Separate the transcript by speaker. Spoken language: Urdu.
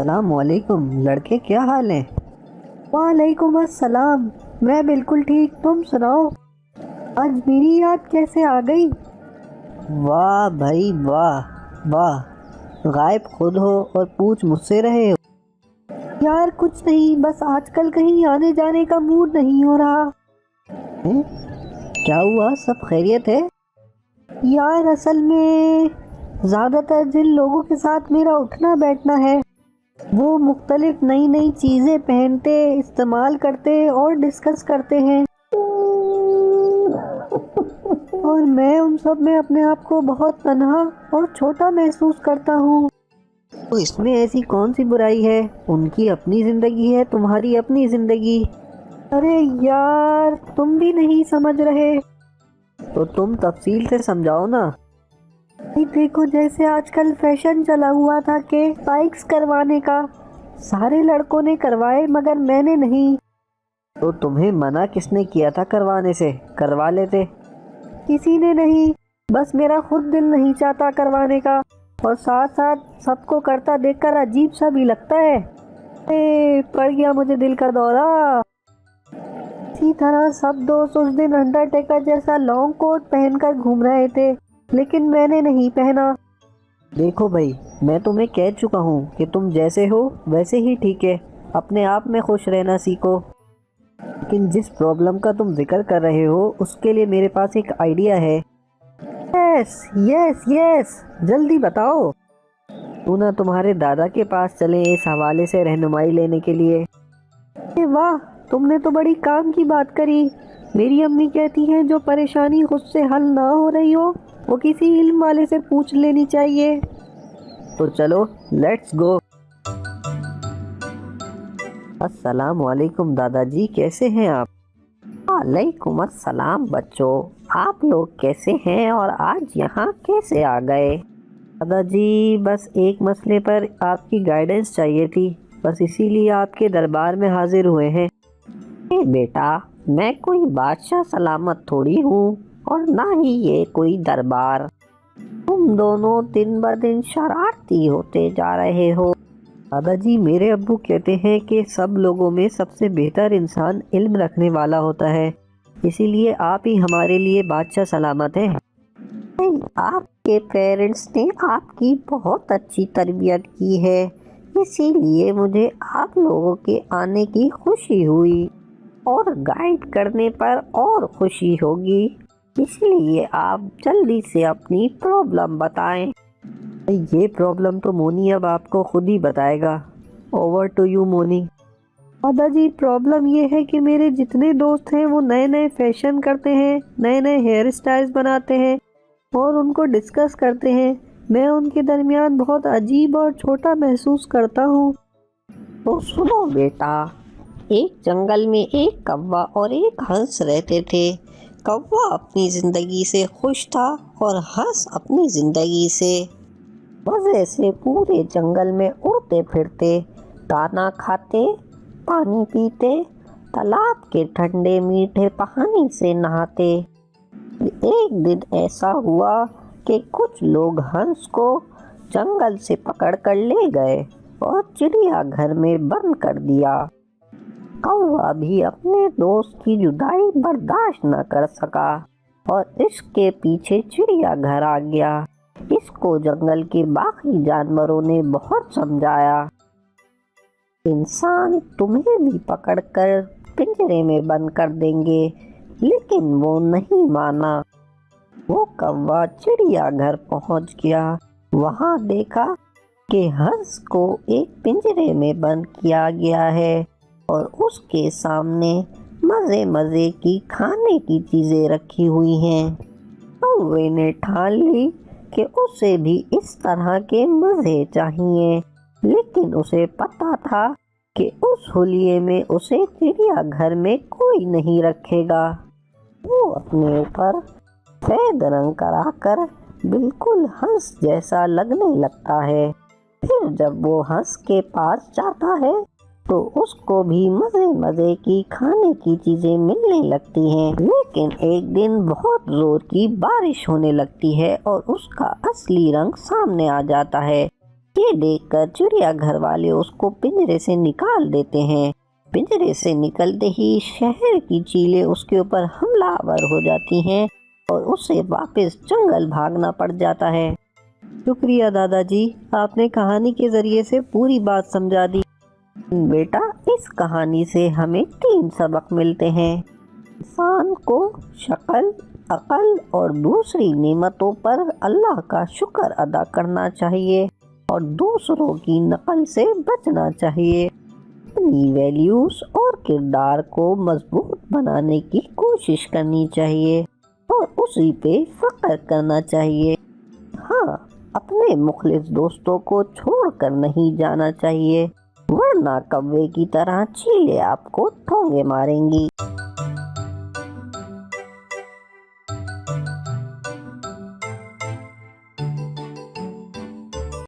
Speaker 1: السلام علیکم لڑکے، کیا حال ہے؟
Speaker 2: وعلیکم السلام، میں بالکل ٹھیک، تم سناؤ؟ آج میری یاد کیسے آ گئی؟
Speaker 1: واہ بھائی واہ واہ، غائب خود ہو اور پوچھ مجھ سے رہے ہو۔
Speaker 2: یار کچھ نہیں، بس آج کل کہیں آنے جانے کا موڈ نہیں ہو رہا۔
Speaker 1: کیا ہوا؟ سب خیریت ہے؟
Speaker 2: یار اصل میں زیادہ تر جن لوگوں کے ساتھ میرا اٹھنا بیٹھنا ہے وہ مختلف نئی نئی چیزیں پہنتے، استعمال کرتے اور ڈسکس کرتے ہیں، اور میں ان سب میں اپنے آپ کو بہت تنہا اور چھوٹا محسوس کرتا ہوں۔
Speaker 1: تو اس میں ایسی کون سی برائی ہے؟ ان کی اپنی زندگی ہے، تمہاری اپنی زندگی۔
Speaker 2: ارے یار تم بھی نہیں سمجھ رہے۔
Speaker 1: تو تم تفصیل سے سمجھاؤ نا۔
Speaker 2: دیکھو، جیسے آج کل فیشن چلا ہوا تھا کہ بائکس کروانے کا، سارے لڑکوں نے کروائے مگر میں نے نہیں۔
Speaker 1: تو تمہیں منع کس نے کیا تھا کروانے سے؟ کروا لیتے۔
Speaker 2: کسی نے نہیں، بس میرا خود دل نہیں چاہتا کروانے کا، اور ساتھ ساتھ سب کو کرتا دیکھ کر عجیب سا بھی لگتا ہے۔ پڑ گیا مجھے دل کا دورہ۔ اسی طرح سب دوست اس دن انڈر ٹیکر جیسا لانگ کوٹ پہن کر گھوم رہے تھے، لیکن میں نے نہیں پہنا۔
Speaker 1: دیکھو بھائی، میں تمہیں کہہ چکا ہوں کہ تم جیسے ہو ویسے ہی ٹھیک ہے، اپنے آپ میں خوش رہنا سیکھو۔ لیکن جس پرابلم کا تم ذکر کر رہے ہو اس کے لیے میرے پاس ایک آئیڈیا ہے۔
Speaker 2: یس یس یس، جلدی بتاؤ۔
Speaker 1: تو نہ تمہارے دادا کے پاس چلیں اس حوالے سے رہنمائی لینے کے لیے۔
Speaker 2: واہ، تم نے تو بڑی کام کی بات کری۔ میری امی کہتی ہیں جو پریشانی خود سے حل نہ ہو رہی ہو وہ کسی علم والے سے پوچھ لینی چاہیے۔
Speaker 1: تو چلو لیٹس گو۔ السلام علیکم دادا جی، کیسے ہیں آپ؟
Speaker 2: وعلیکم السلام بچوں، آپ لوگ کیسے ہیں اور آج یہاں کیسے آ گئے؟
Speaker 1: دادا جی بس ایک مسئلے پر آپ کی گائیڈنس چاہیے تھی، بس اسی لیے آپ کے دربار میں حاضر ہوئے ہیں۔
Speaker 2: بیٹا، میں کوئی بادشاہ سلامت تھوڑی ہوں اور نہ ہی یہ کوئی دربار۔ تم دونوں دن بدن شرارتی ہوتے جا رہے ہو۔
Speaker 1: دادا جی میرے ابو کہتے ہیں کہ سب لوگوں میں سب سے بہتر انسان علم رکھنے والا ہوتا ہے، اسی لیے آپ ہی ہمارے لیے بادشاہ سلامت ہیں۔
Speaker 2: آپ کے پیرنٹس نے آپ کی بہت اچھی تربیت کی ہے، اسی لیے مجھے آپ لوگوں کے آنے کی خوشی ہوئی، اور گائیڈ کرنے پر اور خوشی ہوگی، اس لیے آپ جلدی سے اپنی پرابلم بتائیں۔
Speaker 1: یہ پرابلم تو مونی اب آپ کو خود ہی بتائے گا۔ Over to you Moni.
Speaker 2: دادا جی پرابلم یہ ہے کہ میرے جتنے دوست ہیں وہ نئے نئے فیشن کرتے ہیں، نئے نئے ہیئر اسٹائلز بناتے ہیں اور ان کو ڈسکس کرتے ہیں، میں ان کے درمیان بہت عجیب اور چھوٹا محسوس کرتا ہوں۔ تو سنو بیٹا، ایک جنگل میں ایک کوا اور ایک ہنس رہتے تھے۔ کوا اپنی زندگی سے خوش تھا اور ہنس اپنی زندگی سے مزے سے پورے جنگل میں اڑتے پھرتے، دانا کھاتے، پانی پیتے، تالاب کے ٹھنڈے میٹھے پانی سے نہاتے۔ ایک دن ایسا ہوا کہ کچھ لوگ ہنس کو جنگل سے پکڑ کر لے گئے اور چڑیا گھر میں بند کر دیا۔ کوا بھی اپنے دوست کی جدائی برداشت نہ کر سکا اور اس کے پیچھے چڑیا گھر آ گیا۔ اس کو جنگل کے باقی جانوروں نے بہت سمجھایا، انسان تمہیں بھی پکڑ کر پنجرے میں بند کر دیں گے، لیکن وہ نہیں مانا۔ وہ کوا چڑیا گھر پہنچ گیا، وہاں دیکھا کہ ہنس کو ایک پنجرے میں بند کیا گیا ہے اور اس کے سامنے مزے مزے کی کھانے کی چیزیں رکھی ہوئی ہیں۔ کوے نے ٹھان لی کہ اسے بھی اس طرح کے مزے چاہیے، لیکن اسے پتا تھا کہ اس حلیے میں اسے چڑیا گھر میں کوئی نہیں رکھے گا۔ وہ اپنے اوپر سفید رنگ کرا کر بالکل ہنس جیسا لگنے لگتا ہے، پھر جب وہ ہنس کے پاس جاتا ہے تو اس کو بھی مزے مزے کی کھانے کی چیزیں ملنے لگتی ہیں، لیکن ایک دن بہت زور کی بارش ہونے لگتی ہے اور اس کا اصلی رنگ سامنے آ جاتا ہے۔
Speaker 1: یہ دیکھ کر چڑیا گھر والے اس کو پنجرے سے نکال دیتے ہیں۔ پنجرے سے نکلتے ہی شہر کی چیلیں اس کے اوپر حملہ آور ہو جاتی ہیں اور اسے واپس جنگل بھاگنا پڑ جاتا ہے۔
Speaker 2: شکریہ دادا جی، آپ نے کہانی کے ذریعے سے پوری بات سمجھا دی۔
Speaker 1: بیٹا، اس کہانی سے ہمیں 3 سبق ملتے ہیں۔ انسان کو شکل، عقل اور دوسری نعمتوں پر اللہ کا شکر ادا کرنا چاہیے اور دوسروں کی نقل سے بچنا چاہیے۔ اپنی ویلیوز اور کردار کو مضبوط بنانے کی کوشش کرنی چاہیے اور اسی پہ فخر کرنا چاہیے۔ ہاں، اپنے مخلص دوستوں کو چھوڑ کر نہیں جانا چاہیے، ورنہ کوے کی طرح چیلیں آپ کو ٹھونگے ماریں گی۔